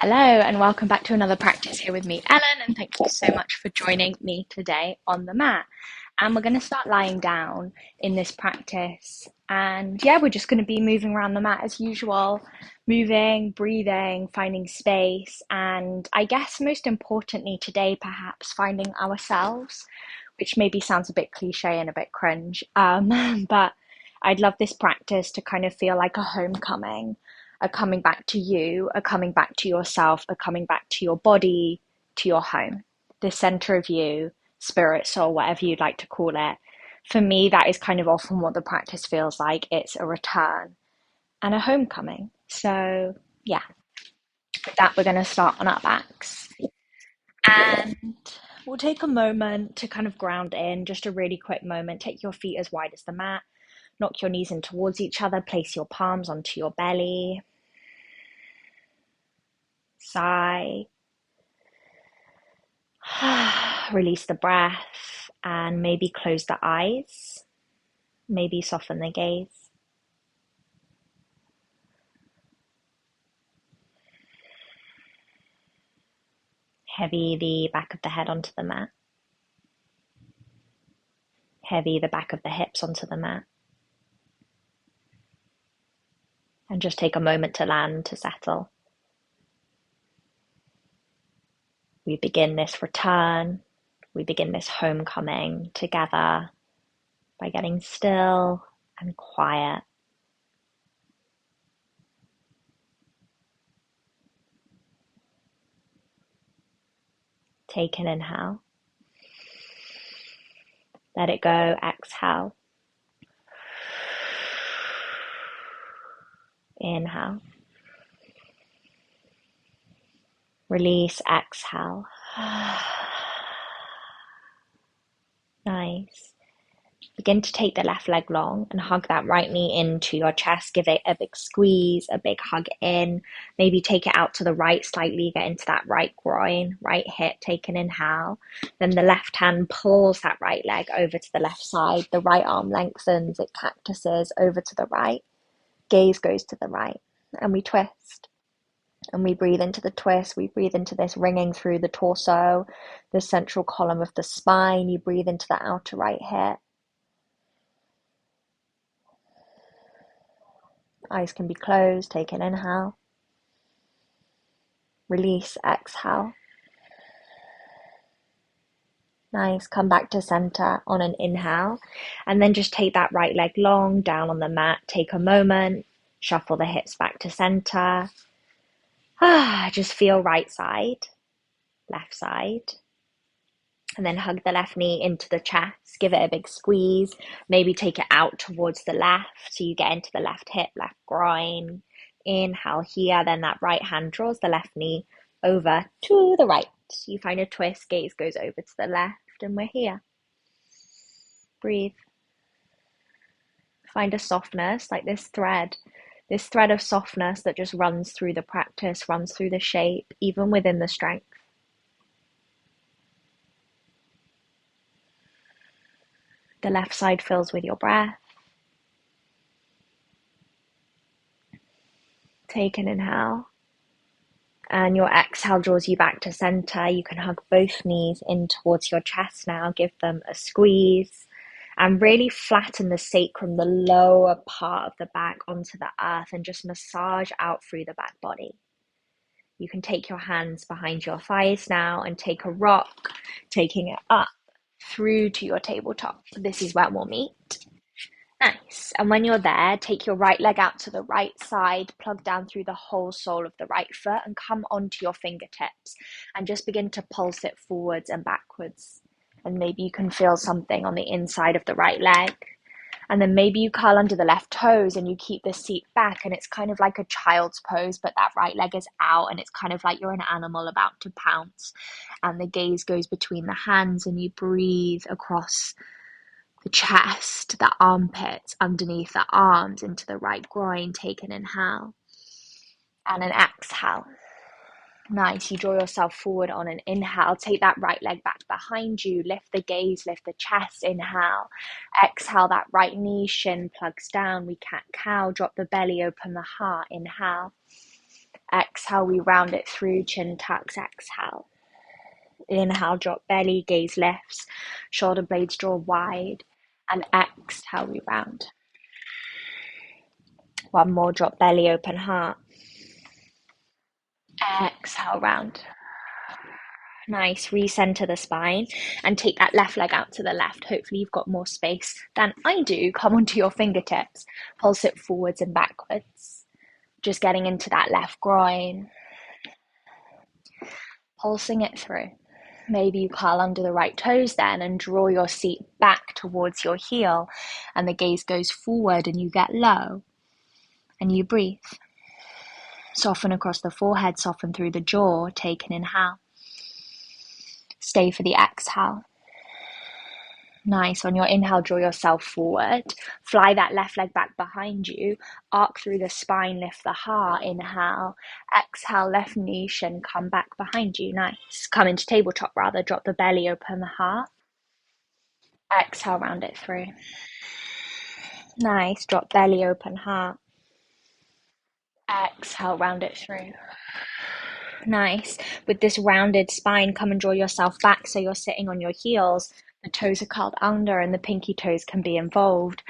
Hello, and welcome back to another practice here with me, Ellen, and thank you so much for joining me today on the mat. And we're going to start lying down in this practice. And yeah, we're just going to be moving around the mat as usual, moving, breathing, finding space, and I guess most importantly today, perhaps finding ourselves, which maybe sounds a bit cliche and a bit cringe, but I'd love this practice to kind of feel like a homecoming, a coming back to you, a coming back to yourself, a coming back to your body, to your home, the center of you, spirit, soul, whatever you'd like to call it. For me, that is kind of often what the practice feels like. It's a return and a homecoming. So, yeah, with that, we're going to start on our backs. And we'll take a moment to kind of ground in, just a really quick moment. Take your feet as wide as the mat, knock your knees in towards each other, place your palms onto your belly. Sigh. Release the breath and maybe close the eyes. Maybe soften the gaze. Heavy the back of the head onto the mat. Heavy the back of the hips onto the mat. And just take a moment to land, to settle. We begin this return. We begin this homecoming together by getting still and quiet. Take an inhale. Let it go. Exhale. Inhale. Release. Exhale. Nice. Begin to take the left leg long and hug that right knee into your chest. Give it a big squeeze, a big hug in. Maybe take it out to the right slightly, get into that right groin, right hip, take an inhale. Then the left hand pulls that right leg over to the left side. The right arm lengthens, it cactuses over to the right. Gaze goes to the right. And we twist. And we breathe into the twist. We breathe into this ringing through the torso, the central column of the spine. You breathe into the outer right hip. Eyes can be closed. Take an inhale. Release, exhale. Nice. Come back to center on an inhale. And then just take that right leg long down on the mat. Take a moment. Shuffle the hips back to center. Just feel right side, left side. And then hug the left knee into the chest. Give it a big squeeze. Maybe take it out towards the left. So you get into the left hip, left groin. Inhale here. Then that right hand draws the left knee over to the right. You find a twist. Gaze goes over to the left. And we're here. Breathe. Find a softness like this thread of softness that just runs through the practice, runs through the shape, even within the strength. The left side fills with your breath. Take an inhale. And your exhale draws you back to center. You can hug both knees in towards your chest now. Give them a squeeze. And really flatten the sacrum, the lower part of the back onto the earth, and just massage out through the back body. You can take your hands behind your thighs now and take a rock, taking it up through to your tabletop. This is where we'll meet. Nice. And when you're there, take your right leg out to the right side, plug down through the whole sole of the right foot and come onto your fingertips and just begin to pulse it forwards and backwards. And maybe you can feel something on the inside of the right leg. And then maybe you curl under the left toes and you keep the seat back, and it's kind of like a child's pose, but that right leg is out and it's kind of like you're an animal about to pounce. And the gaze goes between the hands and you breathe across the chest, the armpits, underneath the arms, into the right groin. Take an inhale and an exhale. Nice. You draw yourself forward on an inhale. Take that right leg back behind you. Lift the gaze, lift the chest. Inhale. Exhale, that right knee, shin plugs down. We cat-cow. Drop the belly, open the heart. Inhale. Exhale, we round it through, chin tucks, exhale. Inhale, drop belly, gaze lifts, shoulder blades draw wide, and exhale, we round. One more, drop belly, open heart. Exhale, round. Nice, recenter the spine and take that left leg out to the left. Hopefully you've got more space than I do. Come onto your fingertips, pulse it forwards and backwards. Just getting into that left groin. Pulsing it through. Maybe you curl under the right toes then and draw your seat back towards your heel and the gaze goes forward and you get low and you breathe. Soften across the forehead, soften through the jaw, take an inhale. Stay for the exhale. Nice. On your inhale, draw yourself forward. Fly that left leg back behind you. Arc through the spine, lift the heart. Inhale. Exhale, left knee, shin, come back behind you. Nice. Come into tabletop rather. Drop the belly, open the heart. Exhale, round it through. Nice. Drop belly, open heart. Exhale, round it through. Nice. With this rounded spine, come and draw yourself back so you're sitting on your heels. The toes are curled under and the pinky toes can be involved.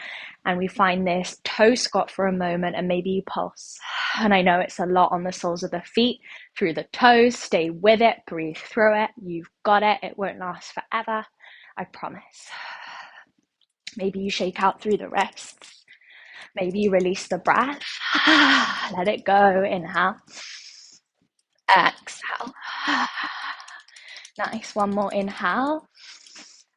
And we find this toe squat for a moment and maybe you pulse. And I know it's a lot on the soles of the feet, through the toes. Stay with it, breathe through it. You've got it. It won't last forever. I promise. Maybe you shake out through the wrists. Maybe you release the breath. Let it go. Inhale. Exhale. Nice. One more inhale.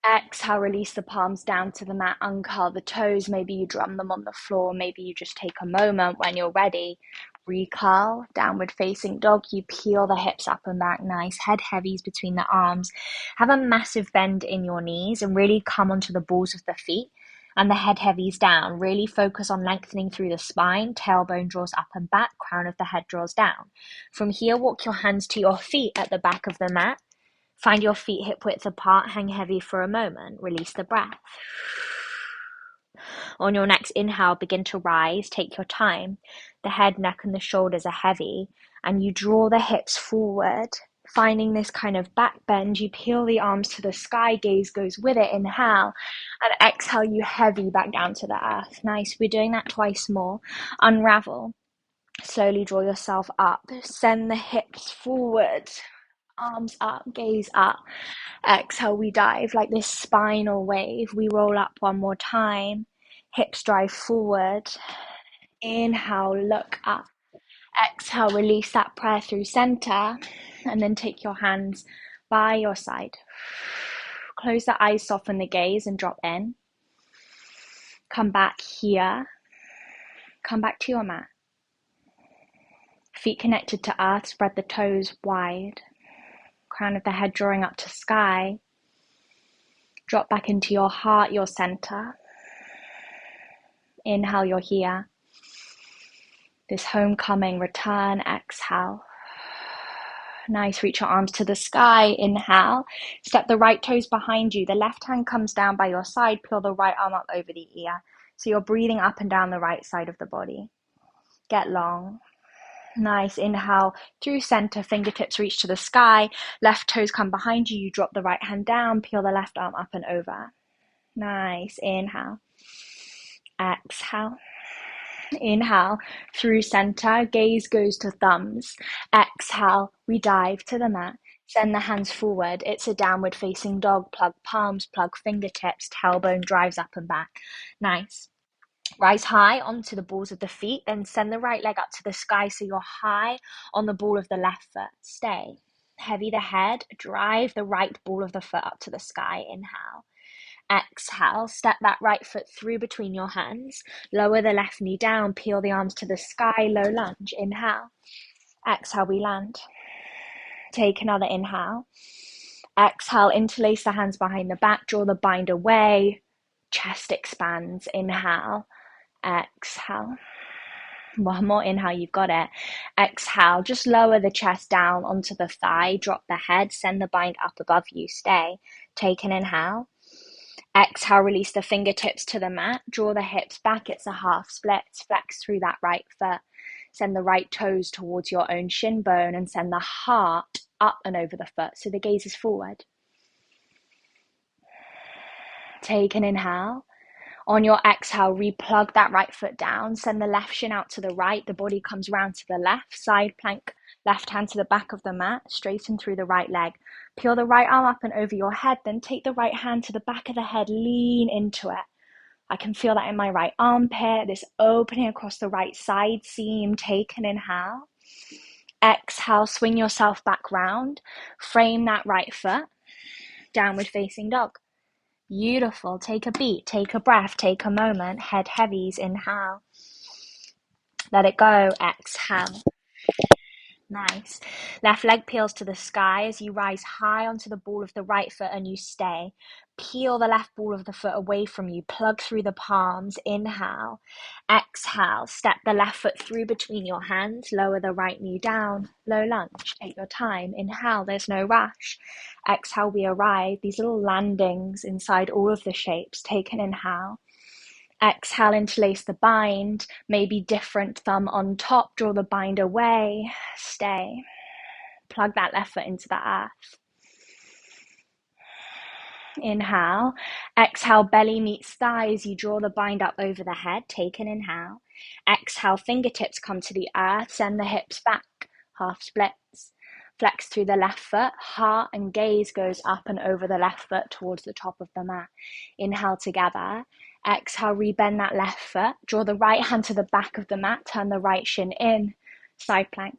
Exhale, release the palms down to the mat, uncurl the toes. Maybe you drum them on the floor. Maybe you just take a moment when you're ready. Recurl, downward facing dog. You peel the hips up and back. Nice. Head heavies between the arms. Have a massive bend in your knees and really come onto the balls of the feet and the head heavies down. Really focus on lengthening through the spine. Tailbone draws up and back. Crown of the head draws down. From here, walk your hands to your feet at the back of the mat. Find your feet hip width apart, hang heavy for a moment, release the breath. On your next inhale, begin to rise, take your time. The head, neck and the shoulders are heavy and you draw the hips forward, finding this kind of back bend. You peel the arms to the sky, gaze goes with it, inhale, and exhale, you heavy back down to the earth. Nice, we're doing that twice more. Unravel, slowly draw yourself up, send the hips forward. Arms up, gaze up. Exhale, we dive like this spinal wave. We roll up one more time. Hips drive forward. Inhale, look up. Exhale, release that prayer through center. And then take your hands by your side. Close the eyes, soften the gaze and drop in. Come back here. Come back to your mat. Feet connected to earth, spread the toes wide. Crown of the head drawing up to sky. Drop back into your heart, your center. Inhale, you're here. This homecoming, return, exhale. Nice, reach your arms to the sky, inhale. Step the right toes behind you. The left hand comes down by your side, peel the right arm up over the ear. So you're breathing up and down the right side of the body. Get long. Nice, inhale through center, fingertips reach to the sky, left toes come behind you, you drop the right hand down, peel the left arm up and over. Nice, inhale, exhale, inhale, through center, gaze goes to thumbs, exhale, we dive to the mat, send the hands forward, it's a downward facing dog, plug palms, plug fingertips, tailbone drives up and back. Nice. Rise high onto the balls of the feet, then send the right leg up to the sky so you're high on the ball of the left foot. Stay. Heavy the head, drive the right ball of the foot up to the sky. Inhale. Exhale, step that right foot through between your hands. Lower the left knee down, peel the arms to the sky, low lunge. Inhale. Exhale, we land. Take another inhale. Exhale, interlace the hands behind the back, draw the bind away. Chest expands. Inhale. Exhale. One more inhale, you've got it. Exhale, just lower the chest down onto the thigh, drop the head, send the bind up above you, stay. Take an inhale. Exhale, release the fingertips to the mat, draw the hips back, it's a half split, flex through that right foot. Send the right toes towards your own shin bone and send the heart up and over the foot. So the gaze is forward. Take an inhale. On your exhale, replug that right foot down. Send the left shin out to the right. The body comes round to the left. Side plank, left hand to the back of the mat. Straighten through the right leg. Peel the right arm up and over your head. Then take the right hand to the back of the head. Lean into it. I can feel that in my right armpit. This opening across the right side seam. Take an inhale. Exhale, swing yourself back round. Frame that right foot. Downward facing dog. Beautiful. Take a beat, take a breath, take a moment. Head heavies, inhale. Let it go, exhale. Nice. Left leg peels to the sky as you rise high onto the ball of the right foot and you stay. Peel the left ball of the foot away from you. Plug through the palms. Inhale. Exhale. Step the left foot through between your hands. Lower the right knee down. Low lunge. Take your time. Inhale. There's no rush. Exhale. We arrive. These little landings inside all of the shapes. Take an inhale. Exhale, interlace the bind, maybe different thumb on top, draw the bind away, stay. Plug that left foot into the earth. Inhale, exhale, belly meets thighs, you draw the bind up over the head, take an inhale. Exhale, fingertips come to the earth, send the hips back, half splits. Flex through the left foot, heart and gaze goes up and over the left foot towards the top of the mat. Inhale together. Exhale, rebend that left foot. Draw the right hand to the back of the mat. Turn the right shin in. Side plank.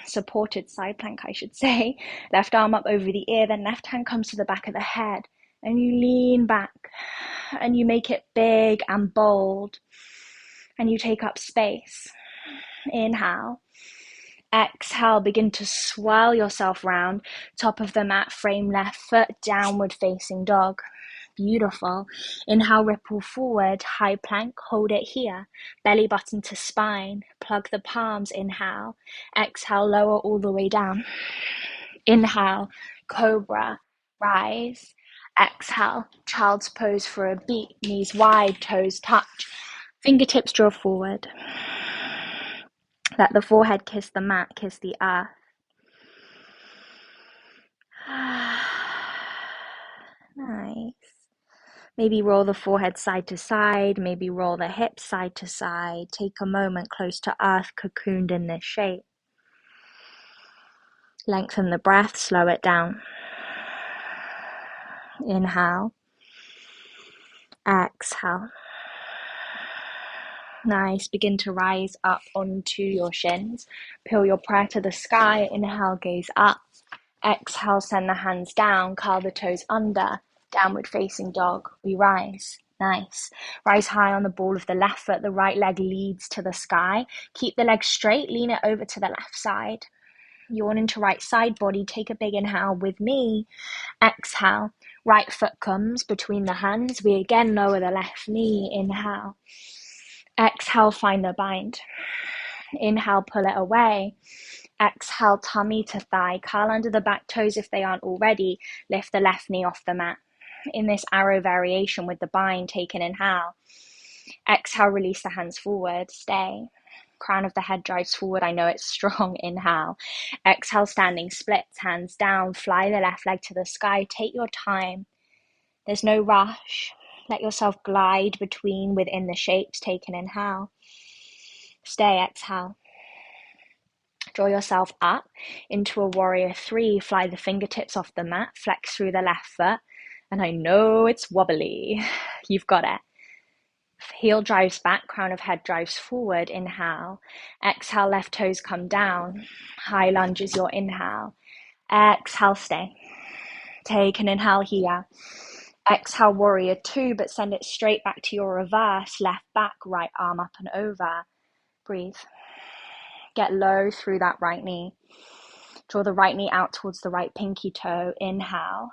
Supported side plank, I should say. Left arm up over the ear. Then left hand comes to the back of the head. And you lean back. And you make it big and bold. And you take up space. Inhale. Exhale, begin to swirl yourself round. Top of the mat, frame left foot, downward facing dog. Beautiful. Inhale, ripple forward, high plank, hold it here. Belly button to spine, plug the palms, inhale. Exhale, lower all the way down. Inhale, cobra, rise. Exhale, child's pose for a beat, knees wide, toes touch. Fingertips draw forward. Let the forehead kiss the mat, kiss the earth. Nice. Maybe roll the forehead side to side, maybe roll the hips side to side. Take a moment close to earth, cocooned in this shape. Lengthen the breath, slow it down. Inhale. Exhale. Nice. Begin to rise up onto your shins. Peel your prayer to the sky. Inhale, gaze up. Exhale, send the hands down. Curl the toes under. Downward facing dog. We rise. Nice. Rise high on the ball of the left foot. The right leg leads to the sky. Keep the leg straight. Lean it over to the left side. Yawn into right side body. Take a big inhale with me. Exhale. Right foot comes between the hands. We again lower the left knee. Inhale. Exhale, find the bind. Inhale, pull it away. Exhale, tummy to thigh. Curl under the back toes if they aren't already. Lift the left knee off the mat. In this arrow variation with the bind, take an inhale. Exhale, release the hands forward. Stay. Crown of the head drives forward. I know it's strong. Inhale. Exhale, standing splits. Hands down. Fly the left leg to the sky. Take your time. There's no rush. Let yourself glide within the shapes. Take an inhale. Stay. Exhale. Draw yourself up into a warrior three. Fly the fingertips off the mat. Flex through the left foot. And I know it's wobbly. You've got it. Heel drives back, crown of head drives forward. Inhale. Exhale, left toes come down. High lunge is your inhale. Exhale, stay. Take an inhale here. Exhale, warrior two, but send it straight back to your reverse. Left back, right arm up and over. Breathe. Get low through that right knee. Draw the right knee out towards the right pinky toe. Inhale.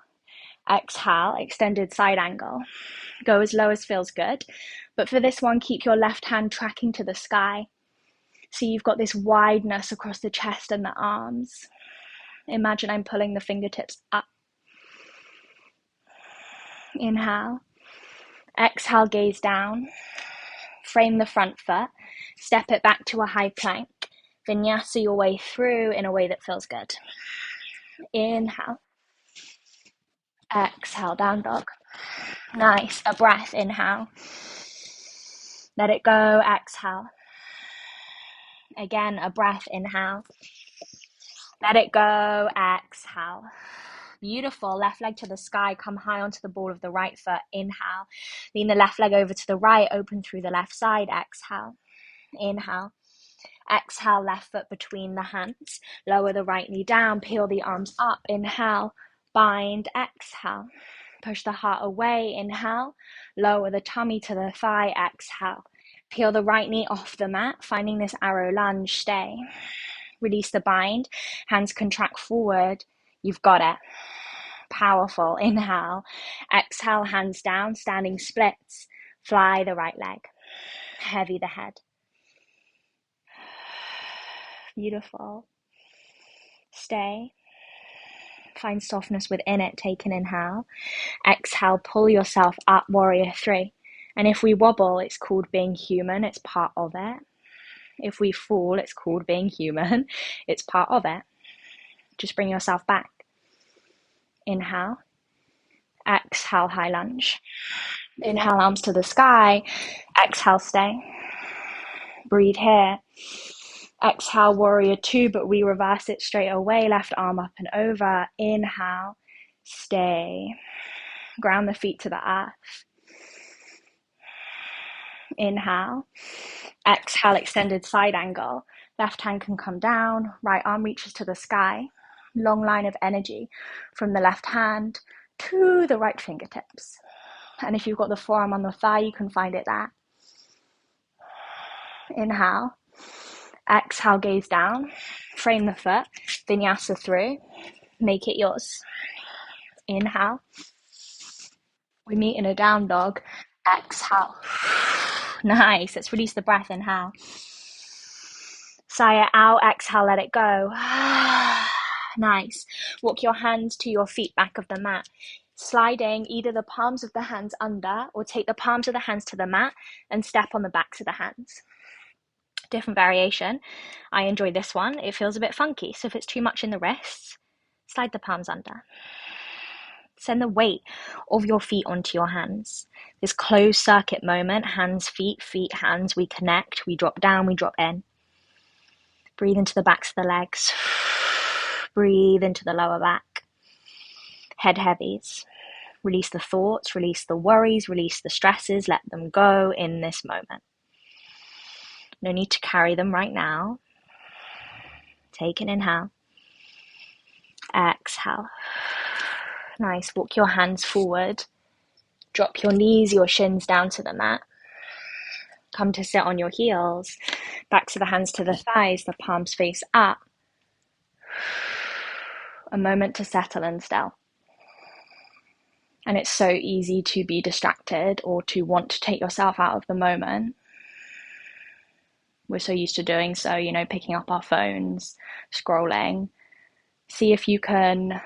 Exhale, extended side angle. Go as low as feels good. But for this one, keep your left hand tracking to the sky. So you've got this wideness across the chest and the arms. Imagine I'm pulling the fingertips up. Inhale. Exhale, gaze down. Frame the front foot. Step it back to a high plank. Vinyasa your way through in a way that feels good. Inhale. Exhale, down dog. Nice. A breath, inhale. Let it go, exhale. Again, a breath, inhale. Let it go, exhale. Beautiful. Left leg to the sky, come high onto the ball of the right foot, inhale. Lean the left leg over to the right, open through the left side, exhale. Inhale. Exhale, left foot between the hands. Lower the right knee down, peel the arms up, inhale. Bind, exhale. Push the heart away, inhale. Lower the tummy to the thigh, exhale. Peel the right knee off the mat, finding this arrow lunge, stay. Release the bind, hands contract forward. You've got it. Powerful. Inhale. Exhale, hands down, standing splits. Fly the right leg. Heavy the head. Beautiful. Stay. Find softness within it. Take an inhale. Exhale, pull yourself up, warrior three. And if we wobble, it's called being human. It's part of it. If we fall, it's called being human. It's part of it. Just bring yourself back. Inhale. Exhale, high lunge. Inhale, arms to the sky. Exhale, stay. Breathe here. Exhale, warrior two, but we reverse it straight away. Left arm up and over. Inhale, stay. Ground the feet to the earth. Inhale. Exhale, extended side angle. Left hand can come down. Right arm reaches to the sky. Long line of energy from the left hand to the right fingertips. And if you've got the forearm on the thigh, you can find it there. Inhale. Exhale, gaze down. Frame the foot. Vinyasa through. Make it yours. Inhale. We meet in a down dog. Exhale. Nice. Let's release the breath. Inhale. Sigh it out. Exhale, let it go. Nice. Walk your hands to your feet, back of the mat. Sliding either the palms of the hands under or take the palms of the hands to the mat and step on the backs of the hands. Different variation. I enjoy this one. It feels a bit funky. So if it's too much in the wrists, slide the palms under. Send the weight of your feet onto your hands. This closed circuit moment, hands, feet, hands, we connect, we drop down, we drop in. Breathe into the backs of the legs. Breathe into the lower back. Head heavies. Release the thoughts, release the worries, release the stresses, let them go in this moment. No need to carry them right now. Take an inhale. Exhale. Nice. Walk your hands forward. Drop your knees, your shins down to the mat. Come to sit on your heels. Backs of the hands to the thighs, the palms face up. A moment to settle and still. And it's so easy to be distracted or to want to take yourself out of the moment. We're so used to doing so, picking up our phones, scrolling. See if you can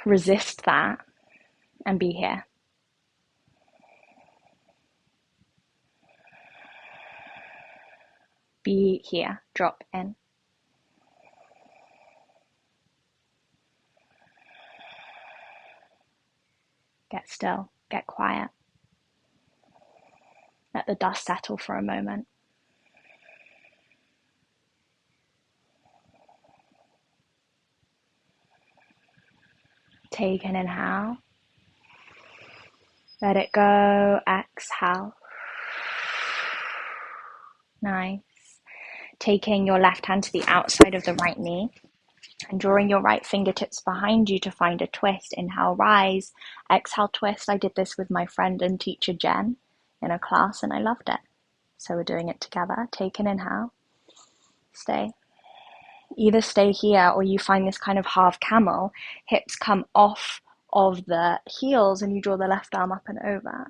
resist that and be here. Be here. Drop in. Get still. Get quiet. Let the dust settle for a moment. Take an inhale. Let it go. Exhale. Nice. Taking your left hand to the outside of the right knee and drawing your right fingertips behind you to find a twist. Inhale, rise. Exhale, twist. I did this with my friend and teacher Jen in a class and I loved it. So we're doing it together. Take an inhale. Stay. Either stay here or you find this kind of half camel. Hips come off of the heels and you draw the left arm up and over.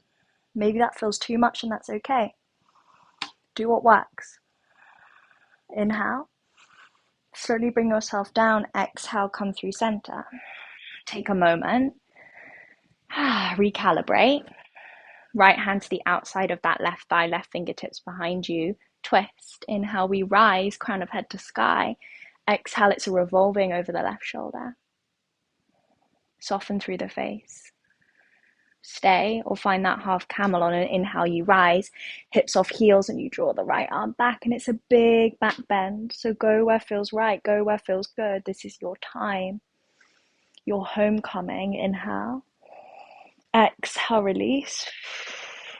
Maybe that feels too much and that's okay. Do what works. Inhale. Slowly bring yourself down. Exhale, come through center. Take a moment. Recalibrate. Right hand to the outside of that left thigh, left fingertips behind you. twist. Inhale, we rise, crown of head to sky. Exhale, it's a revolving over the left shoulder. Soften through the face. Stay or find that half camel. On an inhale, you rise, hips off heels, and you draw the right arm back, and it's a big back bend. So go where feels right, go where feels good. This is your time, your homecoming. Inhale. Exhale, release.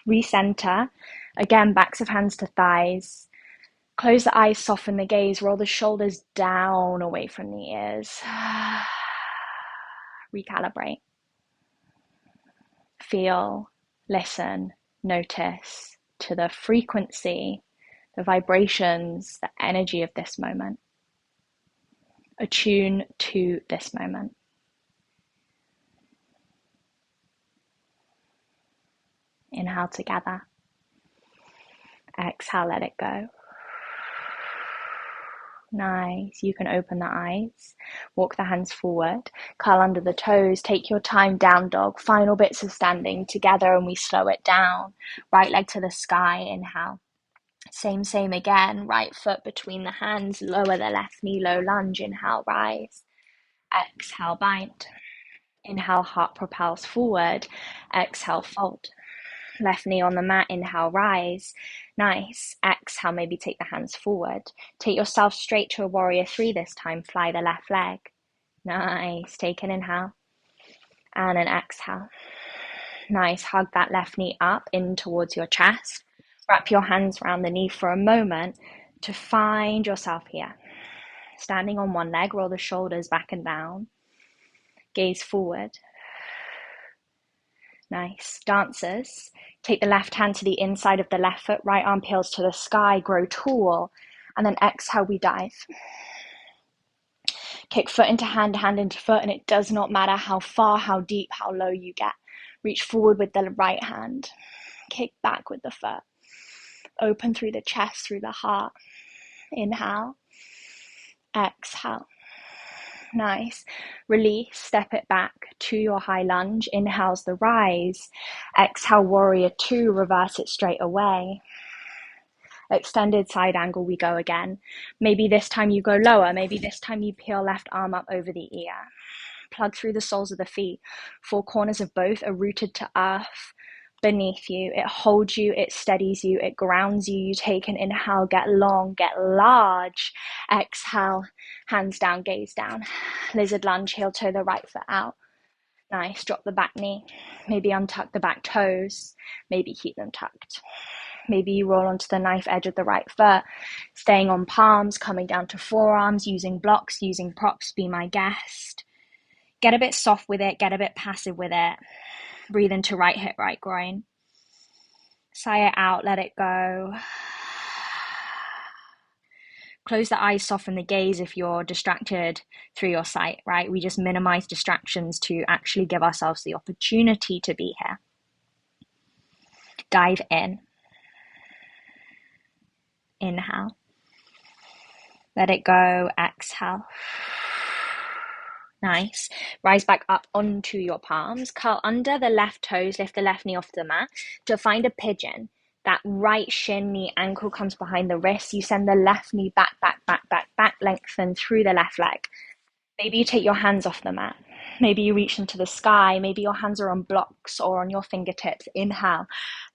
Recenter. Again, backs of hands to thighs. Close the eyes, soften the gaze, roll the shoulders down away from the ears. Recalibrate. Feel, listen, notice to the frequency, the vibrations, the energy of this moment. Attune to this moment. Inhale together. Exhale, let it go. Nice. You can open the eyes, walk the hands forward, curl under the toes, take your time, down dog, final bits of standing together, and we slow it down. Right leg to the sky, inhale. Same again, right foot between the hands, lower the left knee, low lunge, inhale, rise. Exhale, bind. Inhale, heart propels forward. Exhale, fold. Left knee on the mat, inhale, rise. Nice. Exhale, maybe take the hands forward. Take yourself straight to a warrior 3 this time. Fly the left leg. Nice. Take an inhale and an exhale. Nice. Hug that left knee up in towards your chest. Wrap your hands around the knee for a moment to find yourself here. Standing on one leg, roll the shoulders back and down. Gaze forward. Nice. Dancers, take the left hand to the inside of the left foot, right arm peels to the sky, grow tall, and then exhale, we dive. Kick foot into hand, hand into foot, and it does not matter how far, how deep, how low you get. Reach forward with the right hand. Kick back with the foot. Open through the chest, through the heart. Inhale. Exhale. Nice. Release, step it back to your high lunge. Inhale's the rise. Exhale, warrior 2, reverse it straight away. Extended side angle, we go again. Maybe this time you go lower. Maybe this time you peel left arm up over the ear. Plug through the soles of the feet. 4 corners of both are rooted to earth beneath you. It holds you, it steadies you, it grounds you. You take an inhale, get long, get large. Exhale, hands down, gaze down. Lizard lunge, heel toe the right foot out. Nice. Drop the back knee. Maybe untuck the back toes. Maybe keep them tucked. Maybe you roll onto the knife edge of the right foot, staying on palms, coming down to forearms, using blocks, using props. Be my guest. Get a bit soft with it, get a bit passive with it. Breathe into right hip, right groin. Sigh it out, let it go. Close the eyes, soften the gaze if you're distracted through your sight, right? We just minimize distractions to actually give ourselves the opportunity to be here. Dive in. Inhale. Let it go. Exhale. Nice. Rise back up onto your palms. Curl under the left toes. Lift the left knee off the mat to find a pigeon. That right shin, knee, ankle comes behind the wrist. You send the left knee back, lengthen through the left leg. Maybe you take your hands off the mat. Maybe you reach into the sky. Maybe your hands are on blocks or on your fingertips. Inhale,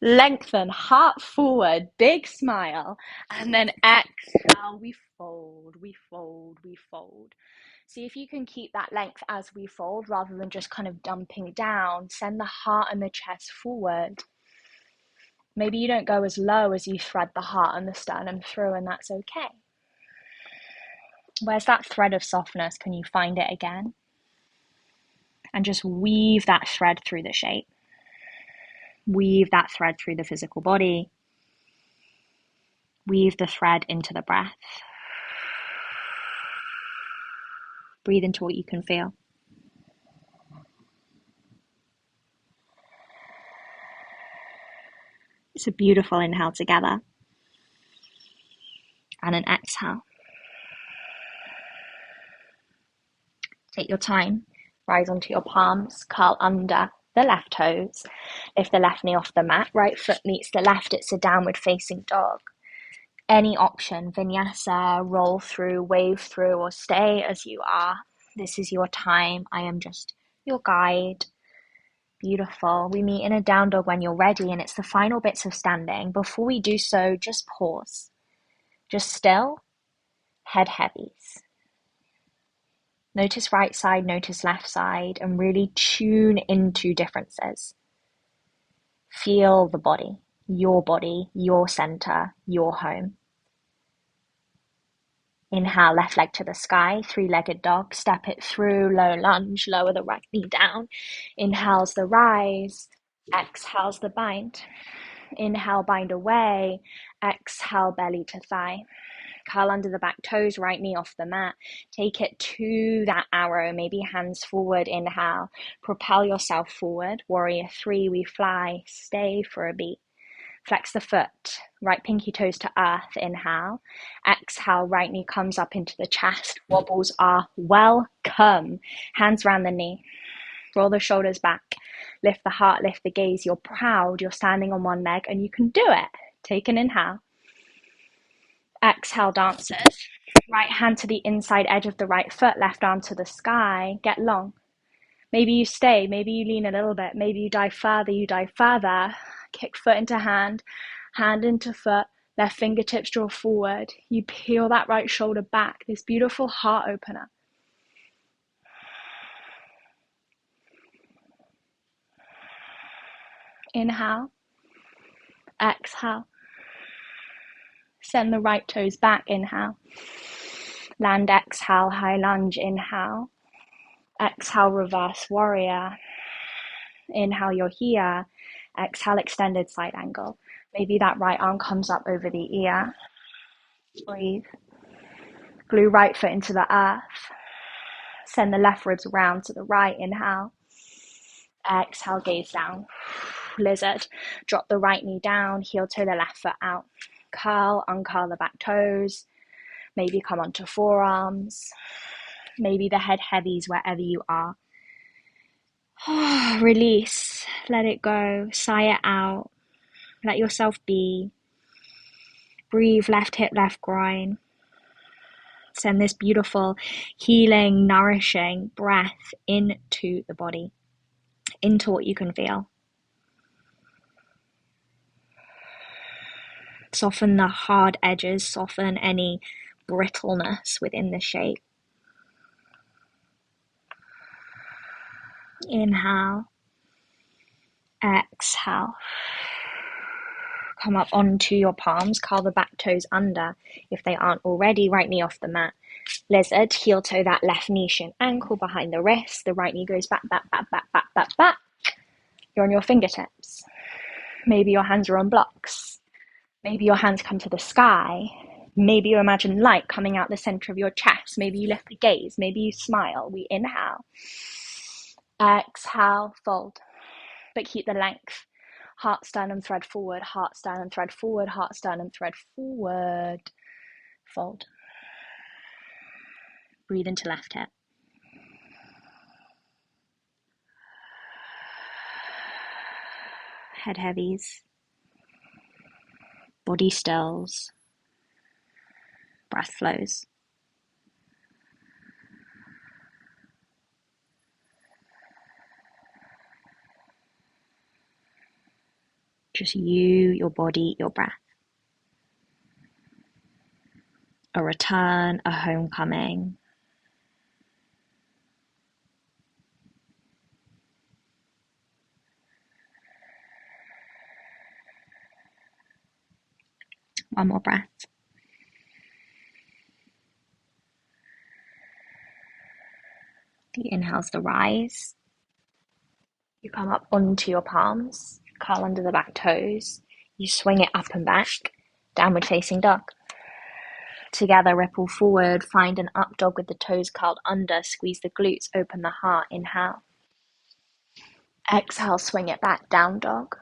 lengthen, heart forward, big smile. And then exhale, we fold, we fold, we fold. See if you can keep that length as we fold rather than just kind of dumping down. Send the heart and the chest forward. Maybe you don't go as low as you thread the heart and the sternum through, and that's okay. Where's that thread of softness? Can you find it again? And just weave that thread through the shape. Weave that thread through the physical body. Weave the thread into the breath. Breathe into what you can feel. It's a beautiful inhale together. And an exhale. Take your time. Rise onto your palms. Curl under the left toes. Lift the left knee off the mat. Right foot meets the left. It's a downward facing dog. Any option, vinyasa, roll through, wave through, or stay as you are. This is your time. I am just your guide. Beautiful. We meet in a down dog when you're ready, and it's the final bits of standing. Before we do so, just pause. Just still, head heavies. Notice right side, notice left side, and really tune into differences. Feel the body, your center, your home. Inhale, left leg to the sky, three-legged dog. Step it through, low lunge, lower the right knee down. Inhales the rise, exhales the bind. Inhale, bind away. Exhale, belly to thigh. Curl under the back toes, right knee off the mat. Take it to that arrow, maybe hands forward. Inhale, propel yourself forward. Warrior three, we fly. Stay for a beat. Flex the foot, right pinky toes to earth. Inhale. Exhale, right knee comes up into the chest. Wobbles are welcome. Hands round the knee. Roll the shoulders back. Lift the heart, lift the gaze. You're proud. You're standing on one leg and you can do it. Take an inhale. Exhale, dancers. Right hand to the inside edge of the right foot, left arm to the sky. Get long. Maybe you stay, maybe you lean a little bit, maybe you dive further. Kick foot into hand, hand into foot, left fingertips draw forward. You peel that right shoulder back, this beautiful heart opener. Inhale, exhale. Send the right toes back, inhale. Land, exhale, high lunge, inhale. Exhale, reverse warrior. Inhale, you're here. Exhale, extended side angle. Maybe that right arm comes up over the ear. Breathe. Glue right foot into the earth. Send the left ribs round to the right. Inhale. Exhale, gaze down. Lizard. Drop the right knee down. Heel toe the left foot out. Curl, uncurl the back toes. Maybe come onto forearms. Maybe the head heavies wherever you are. Release. Let it go. Sigh it out. Let yourself be. Breathe, left hip, left groin. Send this beautiful, healing, nourishing breath into the body, into what you can feel. Soften the hard edges, soften any brittleness within the shape. Inhale, exhale. Come up onto your palms, curl the back toes under if they aren't already, right knee off the mat. Lizard, heel toe that left knee, shin ankle behind the wrist. The right knee goes back, back, back, back, back, back, back. You're on your fingertips. Maybe your hands are on blocks. Maybe your hands come to the sky. Maybe you imagine light coming out the center of your chest. Maybe you lift the gaze. Maybe you smile. We inhale. Exhale, fold. But keep the length. Heart, sternum, thread forward. Heart, sternum, thread forward. Heart, sternum, thread forward. Fold. Breathe into left hip. Head heavies. Body stills. Breath flows. Just you, your body, your breath. A return, a homecoming. One more breath. The inhale's the rise. You come up onto your palms, curl under the back toes. You swing it up and back, downward facing dog. Together, ripple forward, find an up dog with the toes curled under, squeeze the glutes, open the heart, inhale. Exhale, swing it back, down dog.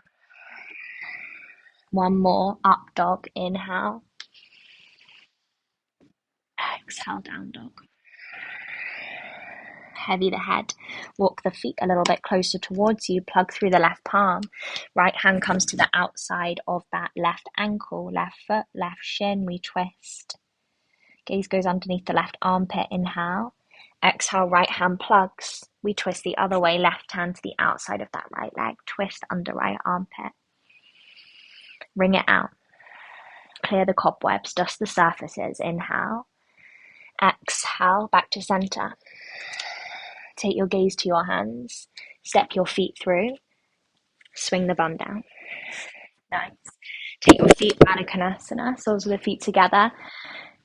One more, up dog, inhale. Exhale, down dog. heavy the head. Walk the feet a little bit closer towards you. Plug through the left palm. Right hand comes to the outside of that left ankle. Left foot, left shin. We twist. Gaze goes underneath the left armpit. Inhale. Exhale, right hand plugs. We twist the other way. Left hand to the outside of that right leg. Twist under right armpit. Wring it out. Clear the cobwebs. Dust the surfaces. Inhale. Exhale, back to center. Take your gaze to your hands. Step your feet through. Swing the bum down. Nice. Take your feet, Baddha Konasana, soles of the feet together.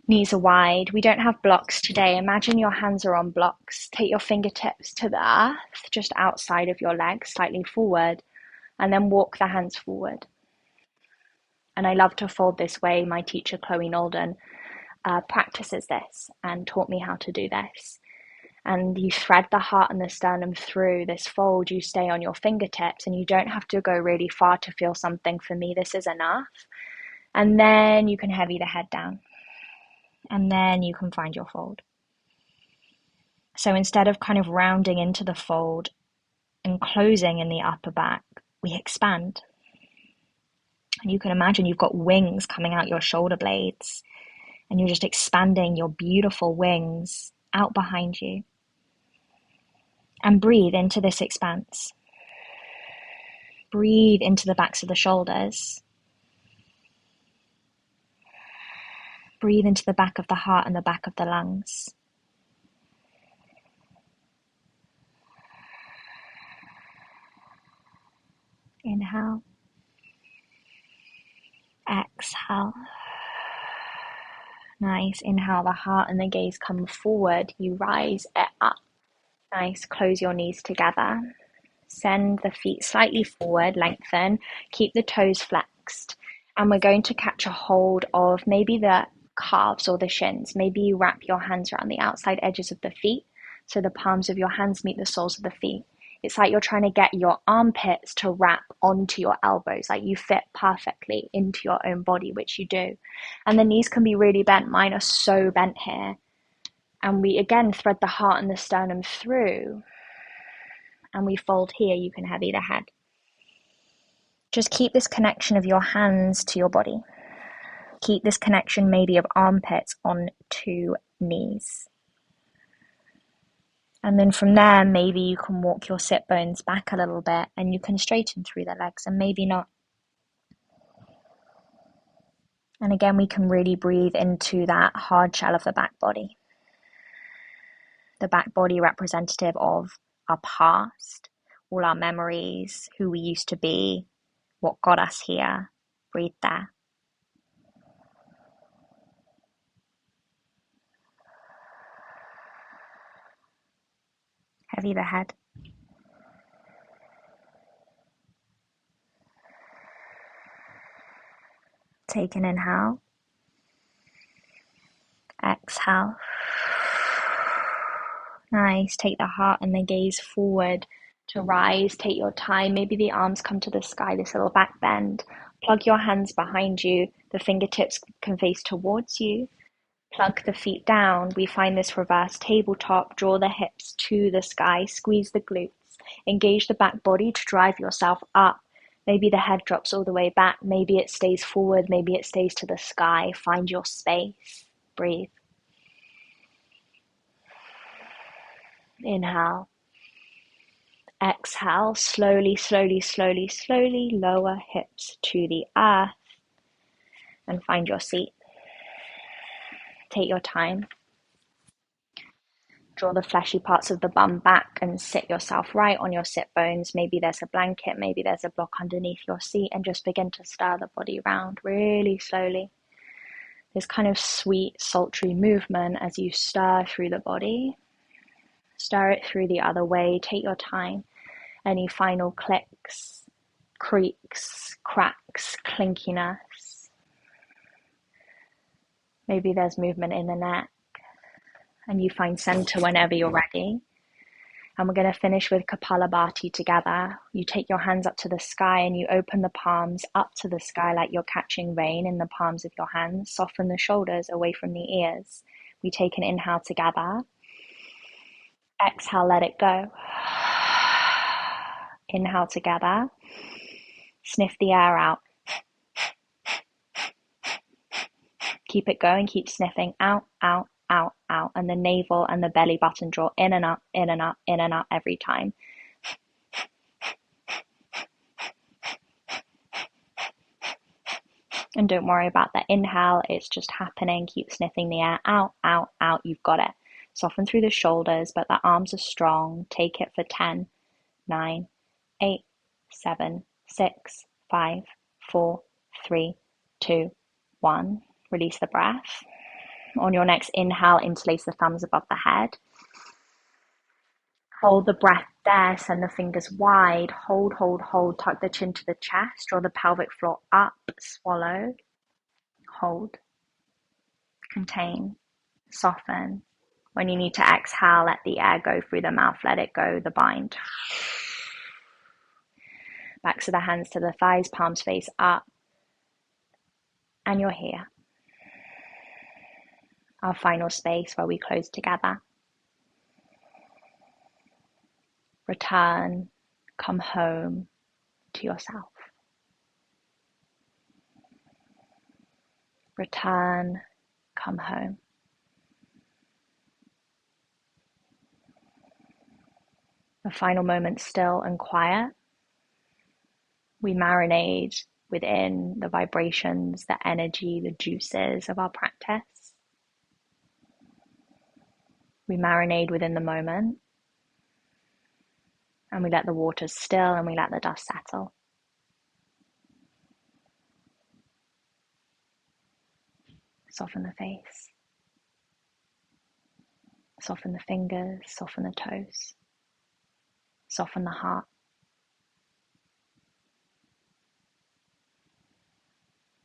Knees are wide. We don't have blocks today. Imagine your hands are on blocks. Take your fingertips to the earth, just outside of your legs, slightly forward, and then walk the hands forward. And I love to fold this way. My teacher, Chloe Nolden, practices this and taught me how to do this. And you thread the heart and the sternum through this fold. You stay on your fingertips and you don't have to go really far to feel something. For me, this is enough. And then you can heavy the head down. And then you can find your fold. So instead of kind of rounding into the fold and closing in the upper back, we expand. And you can imagine you've got wings coming out your shoulder blades. And you're just expanding your beautiful wings out behind you. And breathe into this expanse. Breathe into the backs of the shoulders. Breathe into the back of the heart and the back of the lungs. Inhale. Exhale. Nice. Inhale, the heart and the gaze come forward. You rise it up. Nice. Close your knees together. Send the feet slightly forward, lengthen. Keep the toes flexed. And we're going to catch a hold of maybe the calves or the shins. Maybe you wrap your hands around the outside edges of the feet so the palms of your hands meet the soles of the feet. It's like you're trying to get your armpits to wrap onto your elbows, like you fit perfectly into your own body, which you do. And the knees can be really bent. Mine are so bent here. And we again thread the heart and the sternum through. And we fold here. You can heavy the head. Just keep this connection of your hands to your body. Keep this connection maybe of armpits onto knees. And then from there, maybe you can walk your sit bones back a little bit and you can straighten through the legs and maybe not. And again, we can really breathe into that hard shell of the back body. The back body representative of our past, all our memories, who we used to be, what got us here. Breathe there. Heavy the head. Take an inhale. Exhale. Nice. Take the heart and the gaze forward to rise. Take your time. Maybe the arms come to the sky, this little back bend. Plug your hands behind you. The fingertips can face towards you. Plug the feet down. We find this reverse tabletop. Draw the hips to the sky. Squeeze the glutes. Engage the back body to drive yourself up. Maybe the head drops all the way back. Maybe it stays forward. Maybe it stays to the sky. Find your space. Breathe. Inhale. Exhale. Slowly, slowly, slowly, slowly lower hips to the earth and find your seat. Take your time. Draw the fleshy parts of the bum back and sit yourself right on your sit bones. Maybe there's a blanket, maybe there's a block underneath your seat, and just begin to stir the body around really slowly. This kind of sweet, sultry movement as you stir through the body. Stir it through the other way. Take your time. Any final clicks, creaks, cracks, clinkiness. Maybe there's movement in the neck. And you find center whenever you're ready. And we're going to finish with Kapalabhati together. You take your hands up to the sky and you open the palms up to the sky like you're catching rain in the palms of your hands. Soften the shoulders away from the ears. We take an inhale together. Exhale, let it go. Inhale together. Sniff the air out. Keep it going, keep sniffing. Out, out, out, out. And the navel and the belly button draw in and up, in and up, in and up every time. And don't worry about the inhale, it's just happening. Keep sniffing the air. Out, out, out. You've got it. Soften through the shoulders, but the arms are strong. Take it for 10, 9, 8, 7, 6, 5, 4, 3, 2, 1. Release the breath. On your next inhale, interlace the thumbs above the head. Hold the breath there, send the fingers wide. Hold, hold, hold. Tuck the chin to the chest. Draw the pelvic floor up. Swallow. Hold. Contain. Soften. When you need to exhale, let the air go through the mouth. Let it go, the bind. Backs of the hands to the thighs, palms face up. And you're here. Our final space where we close together. Return, come home to yourself. Return, come home. The final moment still and quiet. We marinate within the vibrations, the energy, the juices of our practice. We marinate within the moment. And we let the waters still and we let the dust settle. Soften the face. Soften the fingers, soften the toes. Soften the heart.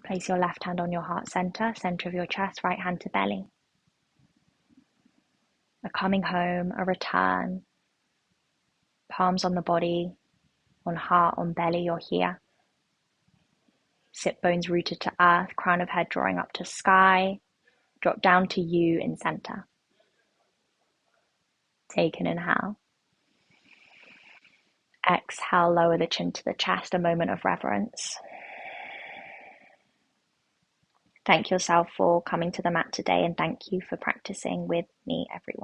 Place your left hand on your heart center, center of your chest, right hand to belly. A coming home, a return. Palms on the body, on heart, on belly, you're here. Sit bones rooted to earth, crown of head drawing up to sky. Drop down to you in center. Take an inhale. Exhale, lower the chin to the chest, a moment of reverence. Thank yourself for coming to the mat today and thank you for practicing with me, everyone.